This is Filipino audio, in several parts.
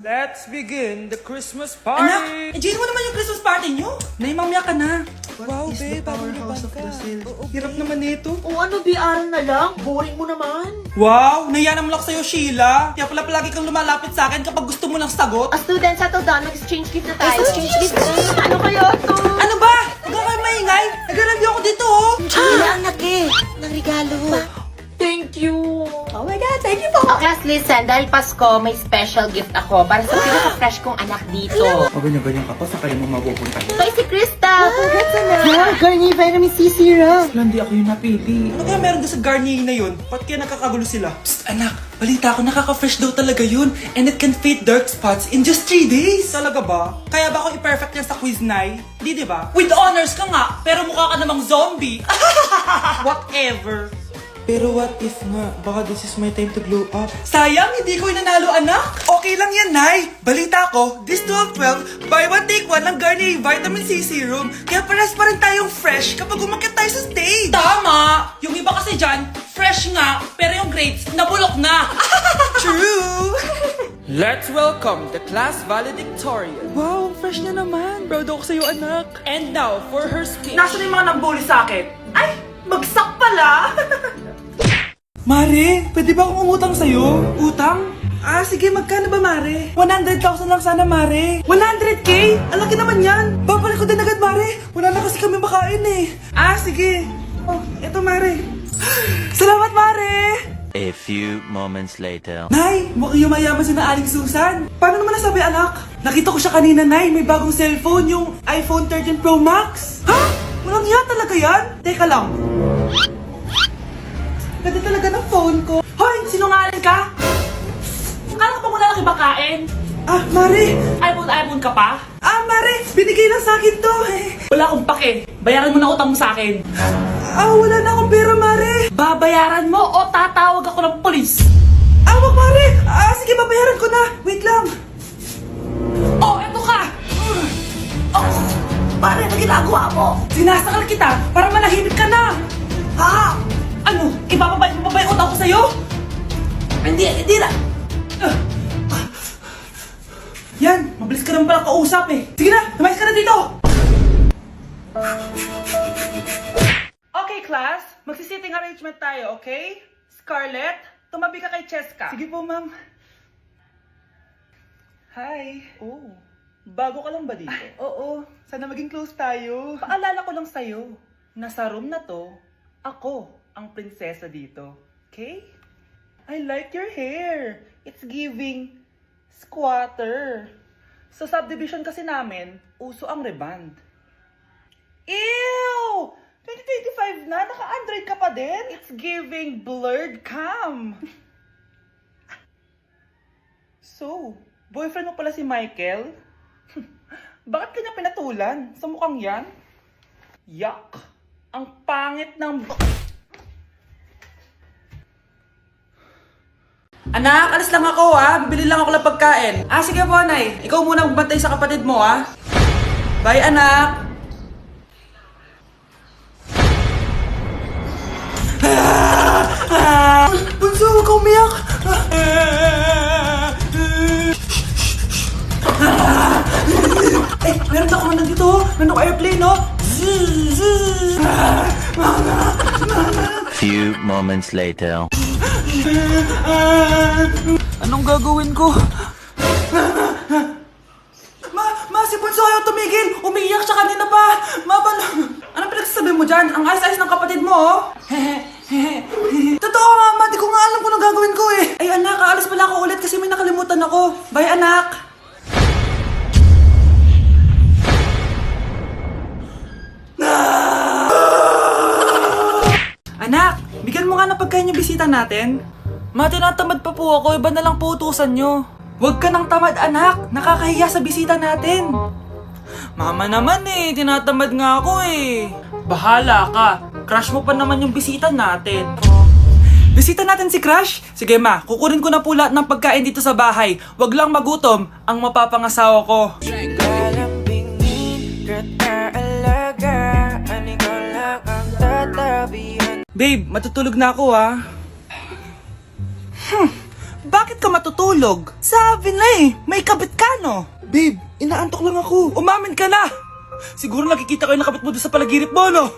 Let's begin the Christmas Anak, party! enjoy mo naman yung Christmas party nyo. Naimamya ka na. Wow, What is the babe, powerhouse of Brazil? Hirap naman nito. O ano, BR na lang? Boring mo naman. Wow, nahiya naman ako sa'yo, Sheila. Kaya pala palagi kang lumalapit sa akin kapag gusto mo ng sagot. Student, settle down. Mag-exchange gift na tayo. Exchange gift. Ano kayo to? Ano ba? Huwag ka kayo maingay. Nag-review ako dito, oh. Sheila, anak eh. Ng regalo. Thank you. Oh my God, thank you po. Okay, class, listen. Dahil Pasko, may special gift ako para sa pinaka-fresh kong anak dito. O ganyan-ganyan ka pa, sa kayo mo mapupunta. Ito ay si Krista. Congrats, anak. Yeah, Garnier Vitamin C Serum. Wala, hindi ako yung napili. Ano kaya meron doon sa Garnier na yun? Ba't kaya nakakagulo sila? Psst, anak. Balita ko, nakaka-fresh daw talaga yun. And it can fade dark spots in just 3 days. Talaga ba? Kaya ba ako i-perfect yan sa quiz, Nay? Di ba? With honors ka nga, pero mukha ka namang zombie. Whatever. Pero what if nga, baka this is my time to glow up. Sayang, hindi ko inanalo, anak. Okay lang yan, Nay. Balita ko, this 12-12, buy one take one ng Garnier Vitamin C Serum. Kaya paras pa rin tayong fresh kapag umakyat tayo sa stage. Tama! Yung iba kasi dyan, fresh nga, pero yung grades, nabulok na. True! Let's welcome the class valedictorian. Wow, fresh na naman. Proud ako sa'yo, anak. And now, for her speech. Nasaan yung mga nambuli sa akin? Ay, bagsak pala! Mare, pwede ba akong umutang sa'yo? Utang? Ah, sige, magkano ba, Mare? 100,000 lang sana, Mare. 100K? Ang laki naman yan. Babalik ko din agad, Mare. Wala na kasi kami makain eh. Ah, sige. Oh, eto, Mare. Salamat, Mare! A few moments later. Nay, mukhang yumayaman si na Aling Susan. Paano naman nasabi, anak? Nakita ko siya kanina, Nay. May bagong cellphone, yung iPhone 13 Pro Max. Ha? Walang iya talaga yan? Teka lang. Ganda talaga ng phone ko. Hoy, sinungaling ka? Akala ko pa muna lang ibakain. Ah, Mare. iPhone ka pa? Ah, Mare. Binigay lang sa akin to. Wala akong pake. Bayaran mo na utang mo sa akin. Ah, wala na akong pera, Mare. Babayaran mo o tatawag ako ng polis? Ah, wag, Mare. Ah, sige, babayaran ko na. Wait lang. Oh, eto ka. Oh, Mare, na ginagawa mo? Sinasakal kita para manahimik ka na. Ha? Ano? Ibababay yung utang ko sa'yo? Hindi na. Yan, mabilis ka naman pala kausap eh. Sige na, lumayas ka na dito. Okay, class. Magsisitting arrangement tayo, okay? Scarlett, tumabi ka kay Cheska. Sige po, ma'am. Hi. Oh, bago ka lang ba dito? Oo, sana maging close tayo. Paalala ko lang sa'yo, nasa room na to, ako ang prinsesa dito. Okay? I like your hair. It's giving squatter. Sa subdivision kasi namin, uso ang reband. Ew! 2025 na, naka-Android ka pa din? It's giving blurred cam. So, boyfriend mo pala si Michael? Bakit kanya pinatulan? Sa mukhang yan? Yuck! Ang pangit ng... Anak, alis lang ako bibili lang ako ng pagkain. Ah, sige po, Nay. Ikaw muna magbantay sa kapatid mo Bye, anak. Bunso, huwag ka umiyak. Meron ako man dito. Meron ako airplane, Few moments later. Anong gagawin ko? Si Bunso ayaw tumigil. Umiiyak siya kanina pa. Anong pinagsasabi mo dyan? Ang ayos-ayos ng kapatid mo, Totoo nga, Ma. Di ko nga alam kung anong gagawin ko Ay, anak, aalis pala ako ulit kasi may nakalimutan ako. Bye, anak. Anak, bigyan mo nga ng pagkain yung bisita natin. Ma, tinatamad pa po ako. Iba na lang po utusan nyo. Huwag ka nang tamad, anak. Nakakahiya sa bisita natin. Mama naman tinatamad nga ako Bahala ka. Crush mo pa naman yung bisita natin. Bisita natin si Crush? Sige, Ma, kukunin ko na po lahat ng pagkain dito sa bahay. Huwag lang magutom ang mapapangasawa ko. Babe, matutulog na ako Bakit Bakit ka matutulog? Sabi na eh, may kabit ka no? Babe, inaantok lang ako. Umamin ka na! Siguro nakikita ko yung nakabit mo doon sa palaginip mo, no?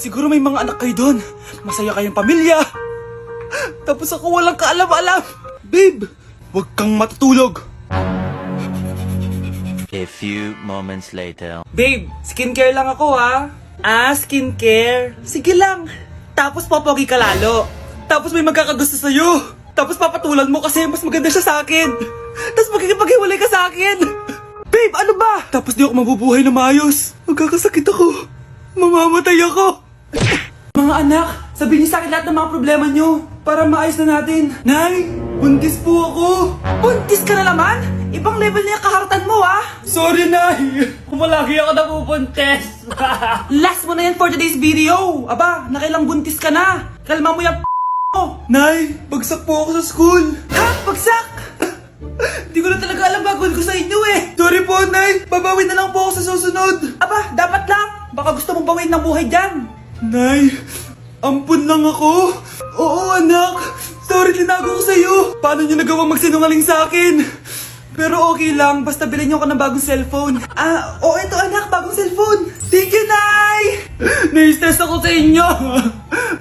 Siguro may mga anak kayo doon. Masaya kayong pamilya. Tapos ako walang kaalam-alam. Babe, huwag kang matutulog. A few moments later. Babe, skincare lang ako ha. Skincare. Sige lang. Tapos popogi ka lalo. Tapos may magkakagusto sa'yo. Tapos papatulan mo kasi mas maganda siya sa akin. Tapos magkikipaghiwalay ka sa akin. Babe, ano ba? Tapos di ako mabubuhay na maayos. Magkakasakit ako. Mamamatay ako. Mga anak, sabihin niyo sa akin lahat ng mga problema niyo para maayos na natin. Nay, buntis po ako. Buntis ka na naman? Ibang level na yung kaharatan mo, ah. Sorry, Nay. Kumalagi ako nabubuntis. Last mo na yan for today's video. Aba, nakailang buntis ka na. Kalma mo yung mo. Nay, bagsak po ako sa school. Ha? Bagsak? Di ko na talaga alam gagawin ko sa inyo eh. Sorry po, Nay. Babawi na lang po ako sa susunod. Aba, dapat lang. Baka gusto mong bawiin ng buhay dyan. Nay, ampun lang ako. Oo, anak. Sorry, tinago ko sa'yo. Paano niyo nagawang magsinungaling sa akin? Pero okay lang, basta bilhin niyo ako ng bagong cellphone. Oo, ito anak, bagong cellphone. Thank you, Nay! Nai-stress ako sa inyo.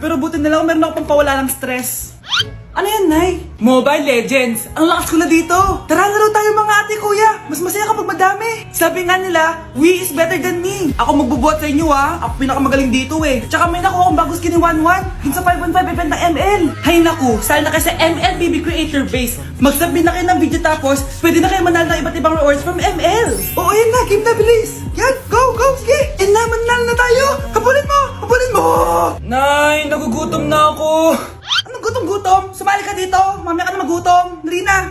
Pero buti na lang, meron ako pampawala ng stress. Ano yan, Nay? Mobile Legends. Ang lakas ko na dito. Tara, laro tayo mga ate, kuya. Mas masaya kapag madami. Sabi nga nila, we is better than me. Ako magbubuhat sa inyo, ha. Ako pinakamagaling dito, eh. Tsaka may nakuha akong bagong skin ni 1-1. Dun sa 515 event ng ML. Hay naku, sali na kayo sa ML BB Creator Base. Mag-submit na kayo ng video tapos, pwede na kayo manalo ng iba't ibang rewards from ML. Oo, yan na. Game na, bilis. Yan, go, go, sige. And na, manalo na tayo. Habulin mo, habulin mo. Nay, nagugutom na ako. Anong gutom-gutom? Sumali ka dito. Mamaya ka na magutom. Dali na.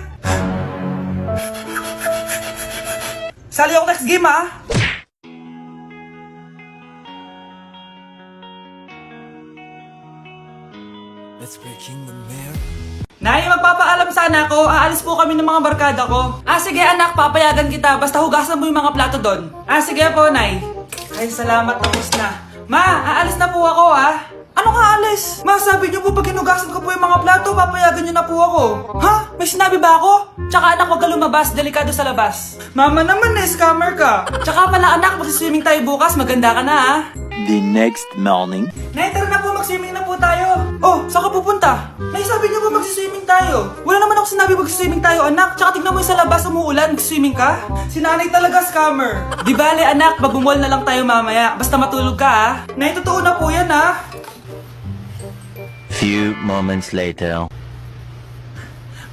Sali ako next game, ha? Nay, magpapaalam sana ako. Aalis po kami ng mga barkada ko. Sige anak, papayagan kita. Basta hugasan mo yung mga plato doon. Sige po, Nay. Ay, salamat. Tapos na. Ma, aalis na po ako, ha? Ano ka alis? Ma, sabi niyo po pag hinugasan ko po yung mga plato, papayagan niyo na po ako. Ha? May sinabi ba ako? Tsaka anak, huwag ka lumabas. Delikado sa labas. Mama naman eh, scammer ka. Tsaka pala anak, magsiswimming tayo bukas. Maganda ka na, ha? The next morning. Nay, tara na po, magswimming na po tayo. Oh, saan ka pupunta? Nay, sabi niyo po magsiswimming tayo. Wala naman ako sinabi magsiswimming tayo, anak. Tsaka tignan mo yung sa labas, umuulan, magsiswimming ka. Si nanay talaga scammer. Di bale, anak, mag-mall na lang tayo mamaya. Basta matulog ka, ha? Nay, totoo na po yan, ha? Few moments later.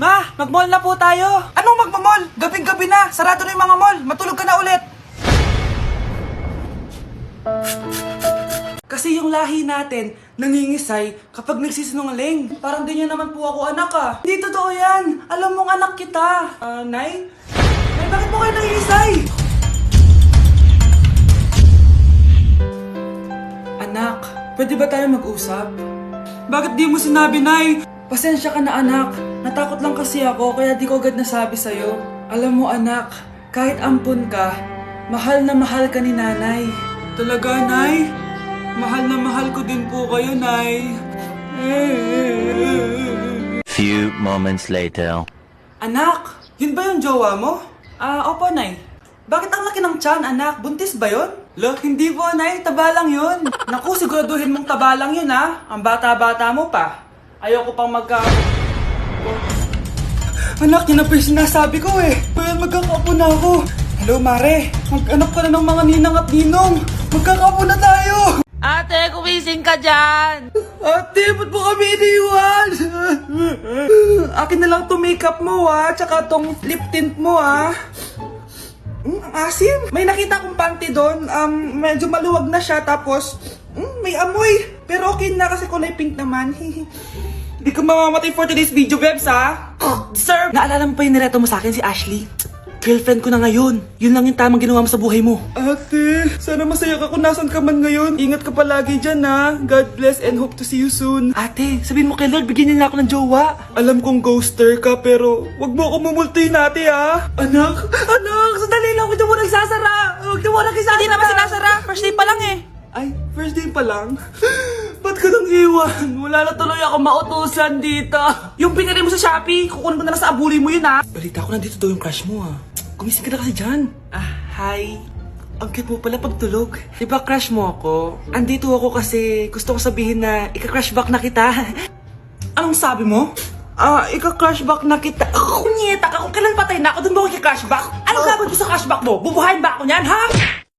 Ma, mag-mall na po tayo. Anong magmamall? Gabing-gabi na. Sarado na yung mga mall. Matulog ka na ulit. Kasi yung lahi natin, nangingisay kapag nagsisinungaling. Parang ganyan naman po ako, anak, ah. Hindi totoo yan. Alam mong anak kita. Nay? Nay, bakit mo kayo nangingisay? Anak, pwede ba tayo mag-usap? Bakit di mo sinabi, Nay? Pasensya ka na, anak. Natakot lang kasi ako, kaya di ko agad nasabi sa'yo. Alam mo, anak, kahit ampun ka, mahal na mahal ka ni nanay. Talaga, Nay? Mahal na mahal ko din po kayo, Nay. Few moments later. Anak, yun ba yung jowa mo? Opo, Nay. Bakit ang laki ng tiyan, anak? Buntis ba yun? Look, hindi po, Nay. Taba lang yun. Naku, siguraduhin mong taba lang yun, ha? Ang bata-bata mo pa. Ayoko pang Anak, yun na po yung sinasabi ko, eh. Well, magkakaapo na ako. Hello, Mare. Mag-anak ka na ng mga ninang at ninong. Magkakaapo na tayo. Ate, kumising ka dyan! Ate, ba't mo kami iniwan? Akin na lang to makeup mo, ha? Tsaka tong lip tint mo, ha? Ang asim. May nakita akong panty doon. Medyo maluwag na siya. Tapos, may amoy. Pero okay na kasi kulay pink naman. Hindi ka mamamatay for today's video, Bebs, ha? Sir! Naalala mo pa yung nireto mo sa akin si Ashley? Girlfriend ko na ngayon. Yun lang yung tamang ginawa mo sa buhay mo. Ate, sana masaya ka kung nasan ka man ngayon. Ingat ka palagi dyan, ha? God bless and hope to see you soon. Ate, sabihin mo kay Lord, bigyan niya na ako ng jowa. Alam kong ghoster ka, pero wag mo ako mumultuin, ate, ha? Anak, sandali lang. Huwag niyo mo nagsasara. Huwag niyo mo nagsasara. Hindi naman sinasara. First day pa lang eh. Ay, first day pa lang? Ba't ka nang iwan? Wala na tuloy ako mautusan dito. Yung pinili mo sa Shopee, kukunin ko na lang sa abuli mo yun ha. Balita ko nandito daw yung crush mo ha. Gumising ka na kasi dyan. Hi. Ang cute mo pala pagtulog. Diba crush mo ako? Andito ako kasi gusto ko sabihin na ika-crush back na kita. Anong sabi mo? Ika-crush back na kita. Kunyeta ka, kung kailan patay na ako, dun ba ako ika-crush back? Anong gagawin ko sa crush back mo? Bubuhayin ba ako niyan, ha?